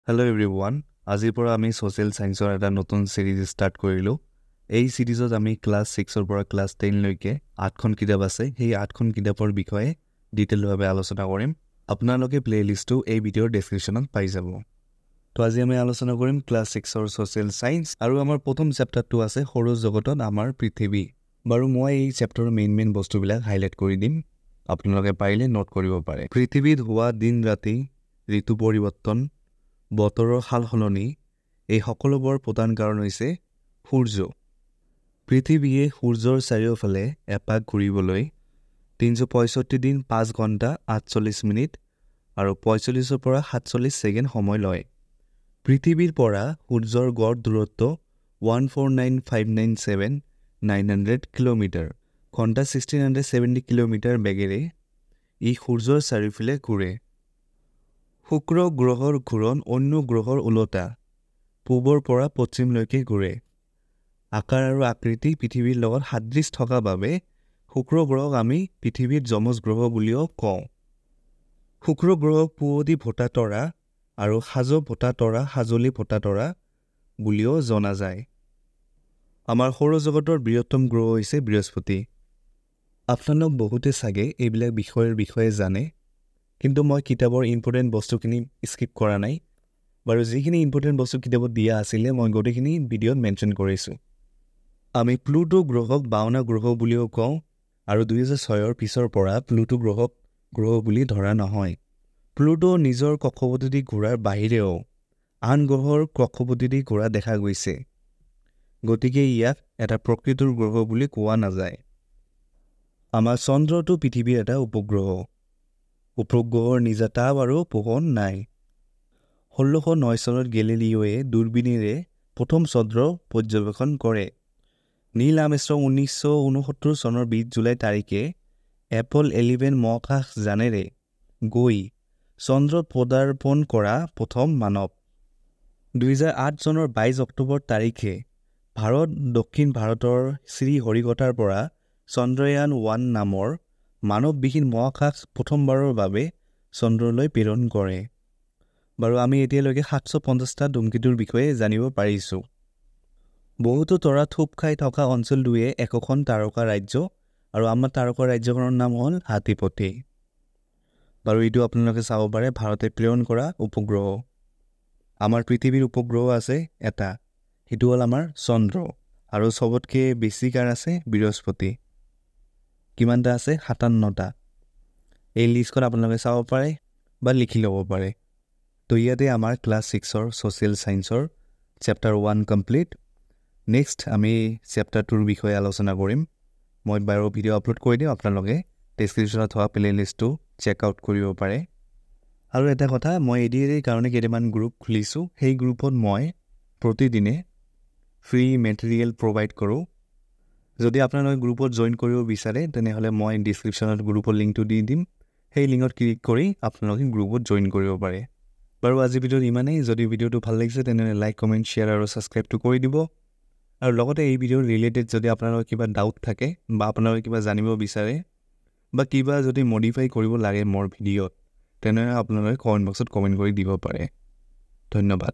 Hello' everyone, আজিৰ পৰা আমি ছ'চিয়েল ছায়েন্সৰ এটা নতুন ছিৰিজ ষ্টাৰ্ট কৰিলোঁ। এই ছিৰিজত আমি ক্লাছ 6ৰ পৰা ক্লাছ 10লৈকে 8খন কিতাপ আছে, সেই 8খন কিতাপৰ বিষয়ে ডিটেইলভাৱে আলোচনা কৰিম। আপোনালোকে প্লে'লিষ্টটো এই ভিডিঅ'ৰ ডেছক্ৰিপশ্যনত পাই যাব। তো আজি আমি আলোচনা কৰিম ক্লাছ 6ৰ ছ'চিয়েল ছায়েন্স, আৰু আমাৰ প্ৰথম চেপ্টাৰটো আছে সৌৰ জগতত আমাৰ পৃথিৱী। বাৰু মই এই চেপ্টাৰৰ মেইন বস্তুবিলাক হাইলাইট কৰি দিম, আপোনালোকে পাৰিলে নোট কৰিব পাৰে। পৃথিৱীত হোৱা দিন ৰাতি, ঋতু পৰিৱৰ্তন, বতৰৰ সাল সলনি, এই সকলোবোৰ প্ৰধান কাৰণ হৈছে সূৰ্য। পৃথিৱীয়ে সূৰ্যৰ চাৰিওফালে এপাক ঘূৰিবলৈ 365 দিন 5 ঘণ্টা 48 মিনিট আৰু 45 পৰা 47 ছেকেণ্ড সময় লয়। পৃথিৱীৰ পৰা সূৰ্যৰ গড় দূৰত্ব 149,597,900 কিলোমিটাৰ, ঘণ্টা 1670 কিলোমিটাৰ বেগেৰে ই সূৰ্যৰ চাৰিওফালে ঘূৰে। শুক্ৰ গ্ৰহৰ ঘূৰণ অন্য গ্ৰহৰ ওলোটা, পূবৰ পৰা পশ্চিমলৈকে ঘূৰে। আকাৰ আৰু আকৃতি পৃথিৱীৰ লগত সাদৃশ থকা বাবে শুক্ৰ গ্ৰহক আমি পৃথিৱীৰ যমজ গ্ৰহ বুলিও কওঁ। শুক্ৰ গ্ৰহক পুৱতি ভটা তৰা আৰু সাজলি ভটা তৰা বুলিও জনা যায়। আমাৰ সৌৰজগতৰ বৃহত্তম গ্ৰহ হৈছে বৃহস্পতি। আপোনালোক বহুতে চাগে এইবিলাক বিষয়ে জানে, কিন্তু মই কিতাপৰ ইম্পৰ্টেণ্ট বস্তুখিনি স্কিপ কৰা নাই। বাৰু যিখিনি ইম্পৰ্টেণ্ট বস্তু কিতাপত দিয়া আছিলে মই গোটেইখিনি ভিডিঅ'ত মেনশ্যন কৰিছোঁ। আমি প্লুটো গ্ৰহক 52 গ্ৰহ বুলিও কওঁ, আৰু 2006ৰ পিছৰ পৰা প্লুটো গ্ৰহক গ্ৰহ বুলি ধৰা নহয়। প্লুটো নিজৰ কক্ষপথেদি ঘূৰাৰ বাহিৰেও আন গ্ৰহৰ কক্ষপথেদি ঘূৰা দেখা গৈছে, গতিকে ইয়াক এটা প্ৰকৃতৰ গ্ৰহ বুলি কোৱা নাযায়। আমাৰ চন্দ্ৰটো পৃথিৱীৰ এটা উপগ্ৰহ। উপগ্ৰহৰ নিজা তাপ আৰু পোহৰ নাই। 1609 চনত গেলিলিঅ'য়ে দূৰবীণেৰে প্ৰথম চন্দ্ৰ পৰ্যবেক্ষণ কৰে। নীল আৰ্মষ্ট্ৰং 1969 চনৰ 20 জুলাই তাৰিখে এপল 11 মহাকাশযানেৰে গৈ চন্দ্ৰত পদাৰ্পণ কৰা প্ৰথম মানৱ। 2008 চনৰ 22 অক্টোবৰ তাৰিখে ভাৰত দক্ষিণ ভাৰতৰ শ্ৰীহৰিকোটাৰ পৰা চন্দ্ৰয়ান-1 নামৰ মানৱবিহীন মহাকাশ প্ৰথমবাৰৰ বাবে চন্দ্ৰলৈ প্ৰেৰণ কৰে। বাৰু আমি এতিয়ালৈকে 750টা ধুমকেতুৰ বিষয়ে জানিব পাৰিছোঁ। বহুতো তৰা থোপ খাই থকা অঞ্চলটোৱে একোখন তাৰকা ৰাজ্য, আৰু আমাৰ তাৰকা ৰাজ্যখনৰ নাম হ'ল হাতীপতি। বাৰু এইটো আপোনালোকে চাব পাৰে ভাৰতে প্ৰেৰণ কৰা উপগ্ৰহ। আমাৰ পৃথিৱীৰ উপগ্ৰহ আছে এটা, সেইটো হ'ল আমাৰ চন্দ্ৰ, আৰু চবতকৈ বেছিকাৰ আছে বৃহস্পতি। কিমানটা আছে? 57টা। এই লিষ্টখন আপোনালোকে চাব পাৰে বা লিখি ল'ব পাৰে। তো ইয়াতে আমাৰ ক্লাছ 6ৰ ছ'চিয়েল ছায়েন্সৰ চেপ্টাৰ 1 কমপ্লিট। নেক্সট আমি চেপ্টাৰ 2ৰ বিষয়ে আলোচনা কৰিম। মই বাৰু ভিডিঅ' আপলোড কৰি দিম, আপোনালোকে ডেছক্ৰিপশ্যনত থকা প্লে'লিষ্টটো চেক আউট কৰিব পাৰে। আৰু এটা কথা, মই এডিআইৰ কাৰণে কেইটামান গ্ৰুপ খুলিছোঁ। সেই গ্ৰুপত মই প্ৰতিদিনে ফ্ৰী মেটেৰিয়েল প্ৰভাইড কৰোঁ। যদি আপোনালোকে গ্ৰুপত জইন কৰিব বিচাৰে তেনেহ'লে মই ডিছক্ৰিপশ্যনত গ্ৰুপৰ লিংকটো দি দিম। সেই লিংকত ক্লিক কৰি আপোনালোকে গ্ৰুপত জইন কৰিব পাৰে। বাৰু আজি ভিডিঅ'ত ইমানেই। যদি ভিডিঅ'টো ভাল লাগিছে তেনেহ'লে লাইক, কমেণ্ট, শ্বেয়াৰ আৰু ছাবস্ক্ৰাইবটো কৰি দিব। আৰু লগতে এই ভিডিঅ'ৰ ৰিলেটেড যদি আপোনালোকৰ কিবা ডাউট থাকে বা আপোনালোকে কিবা জানিব বিচাৰে বা কিবা যদি মডিফাই কৰিব লাগে মোৰ ভিডিঅ'ত, তেনেহ'লে আপোনালোকে কমেণ্ট বক্সত কমেণ্ট কৰি দিব পাৰে। ধন্যবাদ।